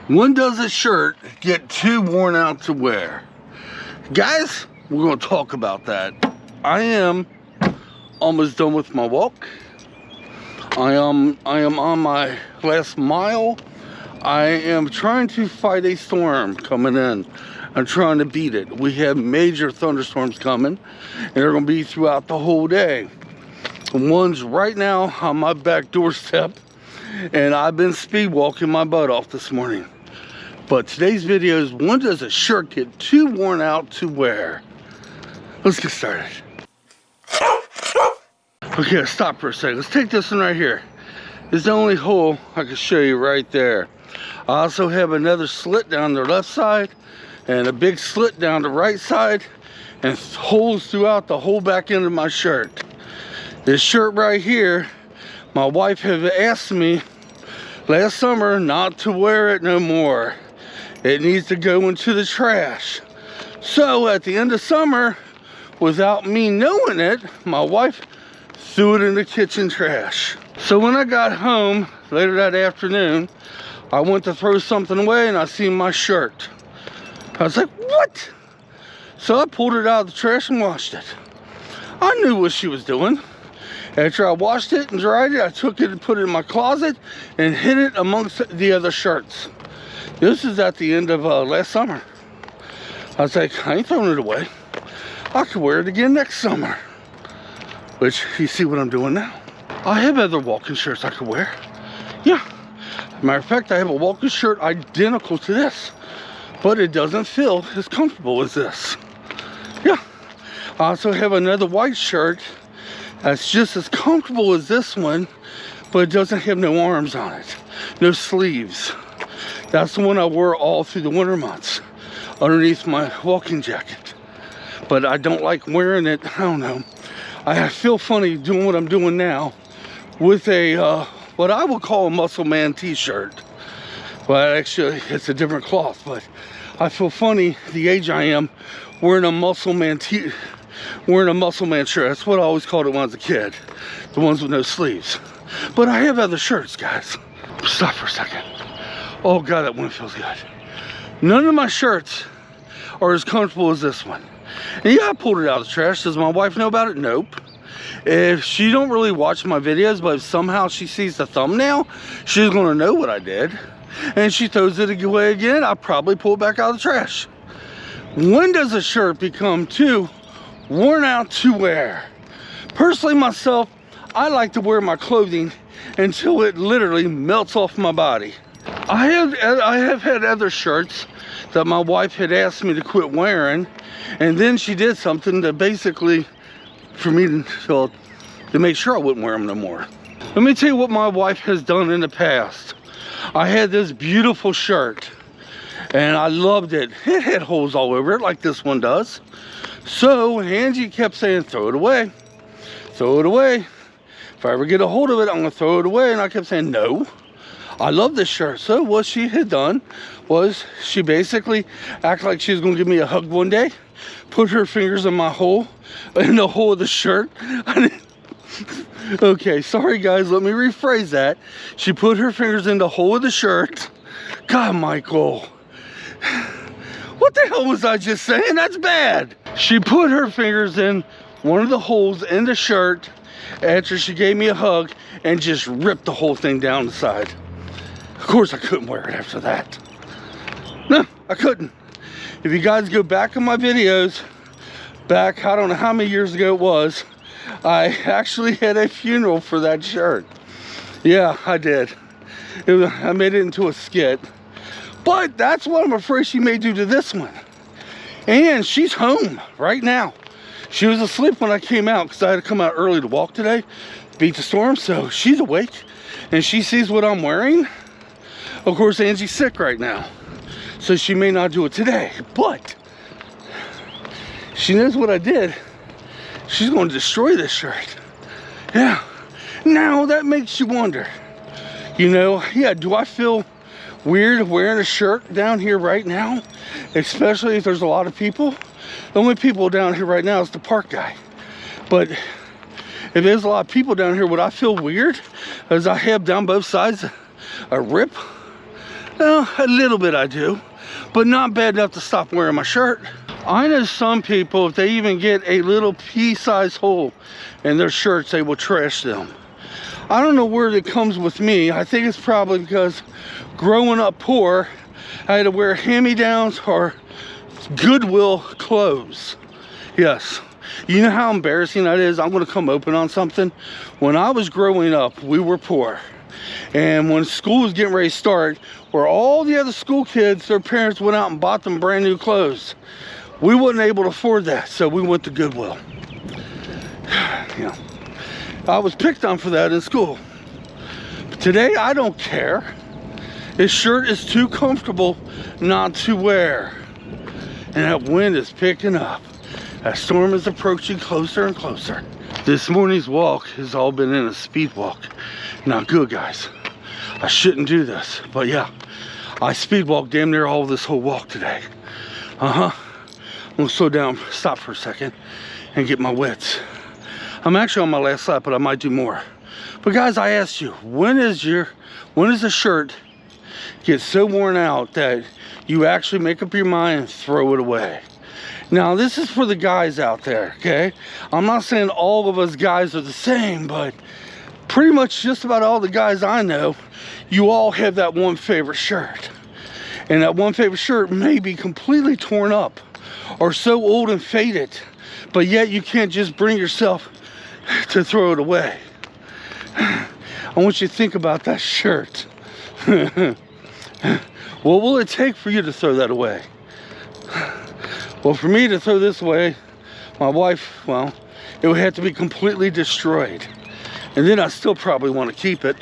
When does a shirt get too worn out to wear? Guys, we're going to talk about that. I am almost done with my walk. I am on my last mile. I am trying to fight a storm coming in. I'm trying to beat it. We have major thunderstorms coming, and they're going to be throughout the whole day. One's right now on my back doorstep, and I've been speed walking my butt off this morning. But today's video is, when does a shirt get too worn out to wear? Let's get started. Okay, stop for a second. Let's take this one right here. This is the only hole I can show you right there. I also have another slit down the left side and a big slit down the right side and holes throughout the whole back end of my shirt. This shirt right here, my wife have asked me last summer not to wear it no more. It needs to go into the trash. So at the end of summer, without me knowing it, my wife threw it in the kitchen trash. So when I got home later that afternoon, I went to throw something away and I seen my shirt. I was like, what? So I pulled it out of the trash and washed it. I knew what she was doing. After I washed it and dried it, I took it and put it in my closet and hid it amongst the other shirts. This is at the end of last summer. I was like, I ain't throwing it away. I could wear it again next summer. Which, you see what I'm doing now? I have other walking shirts I could wear. Yeah. Matter of fact, I have a walking shirt identical to this. But it doesn't feel as comfortable as this. Yeah. I also have another white shirt that's just as comfortable as this one, but it doesn't have no arms on it. No sleeves. That's the one I wore all through the winter months underneath my walking jacket. But I don't like wearing it. I don't know. I feel funny doing what I'm doing now with a, what I would call a Muscle Man t-shirt. But actually, it's a different cloth. But I feel funny, the age I am, wearing a Muscle Man shirt. That's what I always called it when I was a kid. The ones with no sleeves. But I have other shirts, guys. Stop for a second. Oh God, that one feels good. None of my shirts are as comfortable as this one. And yeah, I pulled it out of the trash. Does my wife know about it? Nope. If she don't really watch my videos, but if somehow she sees the thumbnail, she's gonna know what I did. And she throws it away again, I'll probably pull it back out of the trash. When does a shirt become too worn out to wear? Personally, myself, I like to wear my clothing until it literally melts off my body. I have had other shirts that my wife had asked me to quit wearing, and then she did something to basically, for me to make sure I wouldn't wear them no more. Let me tell you what my wife has done in the past. I had this beautiful shirt, and I loved it. It had holes all over it, like this one does. So Angie kept saying, throw it away, throw it away. If I ever get a hold of it, I'm gonna throw it away. And I kept saying, no, I love this shirt. So what she had done was she basically acted like she was gonna give me a hug one day, put her fingers in the hole of the shirt. Okay, sorry guys, let me rephrase that. She put her fingers in the hole of the shirt. God, Michael, what the hell was I just saying? That's bad. She put her fingers in one of the holes in the shirt after she gave me a hug and just ripped the whole thing down the side. Of course I couldn't wear it after that. No, I couldn't. If you guys go back in my videos, back, I don't know how many years ago it was, I actually had a funeral for that shirt. Yeah, I did. I made it into a skit. But that's what I'm afraid she may do to this one. And she's home right now. She was asleep when I came out because I had to come out early to walk today, beat the storm. So she's awake and she sees what I'm wearing. Of course, Angie's sick right now, so she may not do it today. But she knows what I did. She's going to destroy this shirt. Yeah. Now that makes you wonder. You know, yeah, do I feel weird wearing a shirt down here right now? Especially if there's a lot of people. The only people down here right now is the park guy. But if there's a lot of people down here, would I feel weird as I have down both sides a rip? Well, a little bit I do, but not bad enough to stop wearing my shirt. I know some people, if they even get a little pea-sized hole in their shirts, they will trash them. I don't know where it comes with me. I think it's probably because growing up poor, I had to wear hand-me-downs or Goodwill clothes. Yes. You know how embarrassing that is? I'm going to come open on something. When I was growing up, we were poor. And when school was getting ready to start, where all the other school kids, their parents went out and bought them brand new clothes. We wasn't able to afford that, so we went to Goodwill. Yeah. I was picked on for that in school. But today, I don't care. This shirt is too comfortable not to wear. And that wind is picking up. That storm is approaching closer and closer. This morning's walk has all been in a speed walk. Not good, guys. I shouldn't do this, but yeah, I speed walked damn near all this whole walk today. I'm gonna slow down, stop for a second, and get my wits. I'm actually on my last lap, but I might do more. But guys, I asked you, when does the shirt get so worn out that you actually make up your mind and throw it away? Now, this is for the guys out there, okay? I'm not saying all of us guys are the same, but pretty much just about all the guys I know, you all have that one favorite shirt. And that one favorite shirt may be completely torn up or so old and faded, but yet you can't just bring yourself to throw it away. I want you to think about that shirt. What will it take for you to throw that away? Well, for me to throw this away, my wife, well, it would have to be completely destroyed. And then I still probably want to keep it.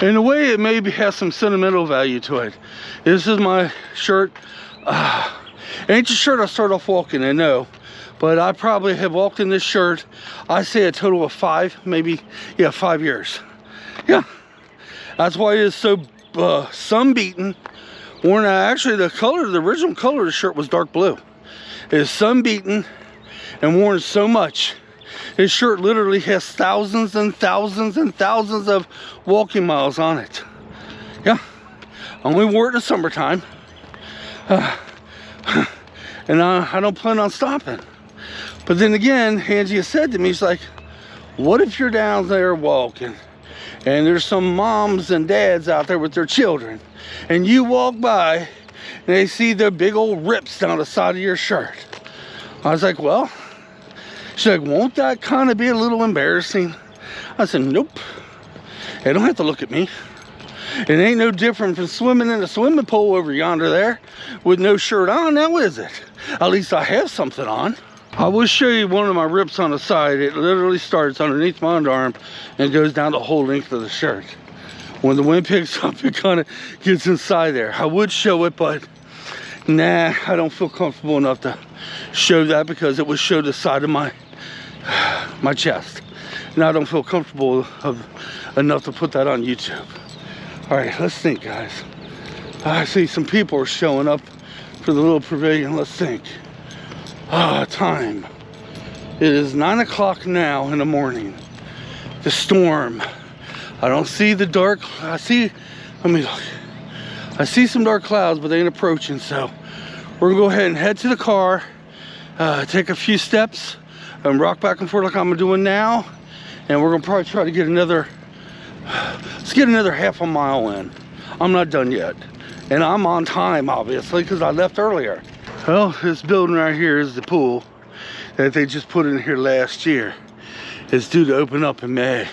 In a way, it maybe has some sentimental value to it. This is my shirt. It ain't the shirt I start off walking in, no. But I probably have walked in this shirt, I say a total of 5, maybe, yeah, 5 years. Yeah, that's why it is so sun-beaten. Worn, actually, the original color of the shirt was dark blue. It is sun-beaten and worn so much. His shirt literally has thousands and thousands and thousands of walking miles on it. Yeah, only wore it in the summertime. And I don't plan on stopping. But then again, Angie has said to me, she's like, what if you're down there walking and there's some moms and dads out there with their children and you walk by and they see the big old rips down the side of your shirt? I was like, well, she's like, won't that kind of be a little embarrassing? I said, nope. They don't have to look at me. It ain't no different from swimming in a swimming pool over yonder there with no shirt on, now is it? At least I have something on. I will show you one of my rips on the side. It literally starts underneath my underarm and goes down the whole length of the shirt. When the wind picks up, it kind of gets inside there. I would show it, but nah, I don't feel comfortable enough to show that because it would show the side of my chest. And I don't feel comfortable enough to put that on YouTube. All right, let's think, guys. I see some people are showing up for the little pavilion. Let's think. Time. It is 9 o'clock now in the morning. The storm. I don't see the dark. Let me look. I see some dark clouds, but they ain't approaching. So we're gonna go ahead and head to the car, take a few steps, and rock back and forth like I'm doing now. And we're gonna probably try to get let's get another half a mile in. I'm not done yet. And I'm on time, obviously, because I left earlier. Well, this building right here is the pool that they just put in here last year. It's due to open up in May.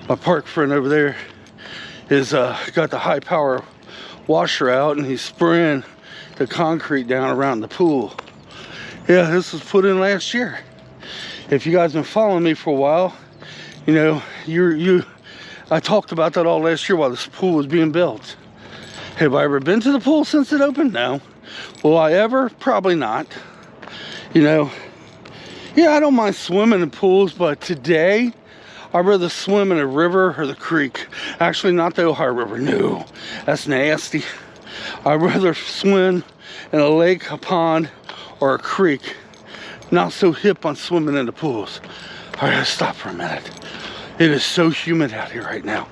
My park friend over there is got the high power washer out and he's spraying the concrete down around the pool. Yeah, this was put in last year. If you guys been following me for a while, you know, I talked about that all last year while this pool was being built. Have I ever been to the pool since it opened? No. Will I ever? Probably not. You know, yeah, I don't mind swimming in pools, but today I'd rather swim in a river or the creek. Actually, not the Ohio River. No, that's nasty. I'd rather swim in a lake, a pond, or a creek. Not so hip on swimming in the pools. All right, let's stop for a minute. It is so humid out here right now.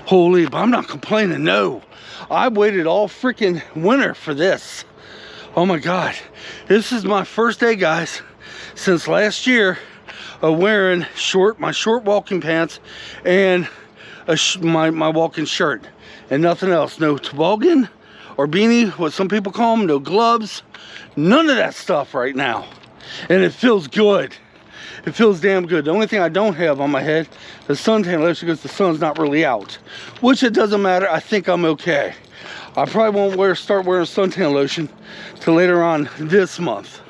Holy, but I'm not complaining, no. I waited all freaking winter for this. Oh my God. This is my first day, guys, since last year of wearing my short walking pants and my walking shirt and nothing else. No toboggan or beanie, what some people call them, no gloves, none of that stuff right now. And it feels good. It feels damn good. The only thing I don't have on my head is suntan lotion because the sun's not really out, which it doesn't matter. I think I'm okay. I probably won't start wearing suntan lotion till later on this month.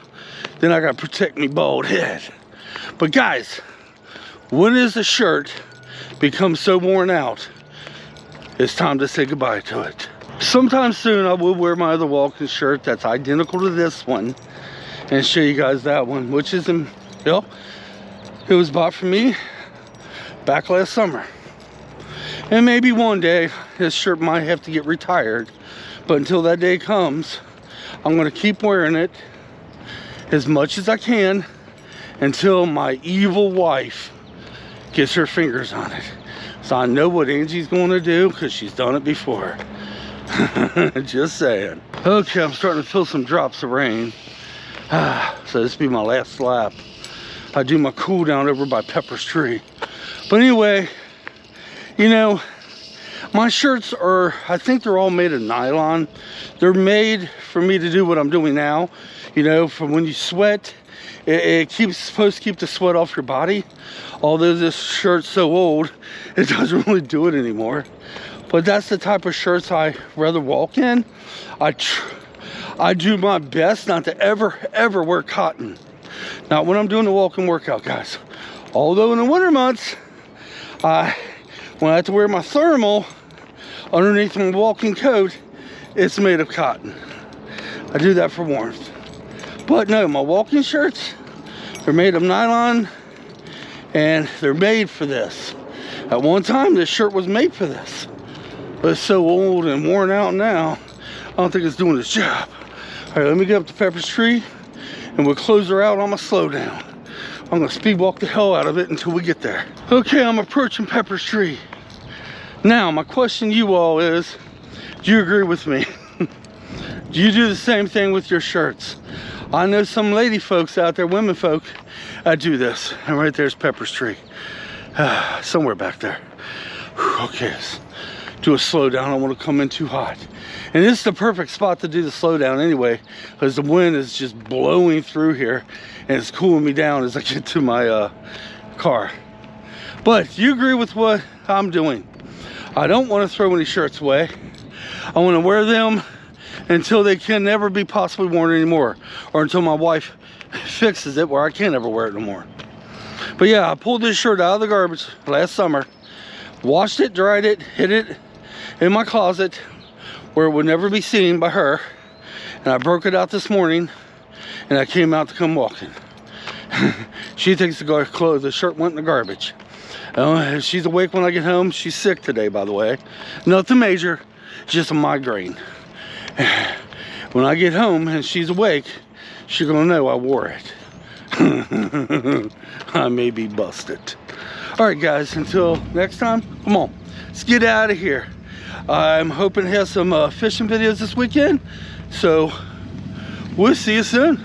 Then I gotta protect me bald head. But guys, when is the shirt becomes so worn out, it's time to say goodbye to it. Sometime soon I will wear my other walking shirt that's identical to this one and show you guys that one, which is in, it was bought for me back last summer. And maybe one day this shirt might have to get retired, but until that day comes, I'm gonna keep wearing it as much as I can until my evil wife gets her fingers on it. So I know what Angie's going to do because she's done it before. Just saying. Okay, I'm starting to feel some drops of rain. So this will be my last lap. I do my cool down over by Pepper's tree. But anyway, you know, my shirts are, I think they're all made of nylon. They're made for me to do what I'm doing now. You know, from when you sweat, it's supposed to keep the sweat off your body. Although this shirt's so old, it doesn't really do it anymore. But that's the type of shirts I rather walk in. I do my best not to ever wear cotton. Not when I'm doing the walking workout, guys. Although in the winter months, when I have to wear my thermal underneath my walking coat, it's made of cotton. I do that for warmth. But no, my walking shirts, they're made of nylon and they're made for this. At one time, this shirt was made for this. But it's so old and worn out now, I don't think it's doing its job. All right, let me get up to Pepper's tree and we'll close her out on my slow down. I'm gonna speed walk the hell out of it until we get there. Okay, I'm approaching Pepper's tree. Now, my question to you all is, do you agree with me? Do you do the same thing with your shirts? I know some lady folks out there, women folk, do this. And right there's Pepper's tree. Somewhere back there. Okay, let's do a slow down. I don't want to come in too hot. And this is the perfect spot to do the slow down anyway, because the wind is just blowing through here and it's cooling me down as I get to my car. But you agree with what I'm doing. I don't want to throw any shirts away. I want to wear them until they can never be possibly worn anymore, or until my wife fixes it where I can't ever wear it no more. But yeah, I pulled this shirt out of the garbage last summer, washed it, dried it, hid it in my closet where it would never be seen by her, and I broke it out this morning and I came out to come walking. She thinks the shirt went in the garbage. She's awake when I get home. She's sick today, by the way. Nothing major, just a migraine. When I get home and she's awake, she's gonna know I wore it. I may be busted. All right, guys, until next time, come on, let's get out of here. I'm hoping to have some fishing videos this weekend, so we'll see you soon.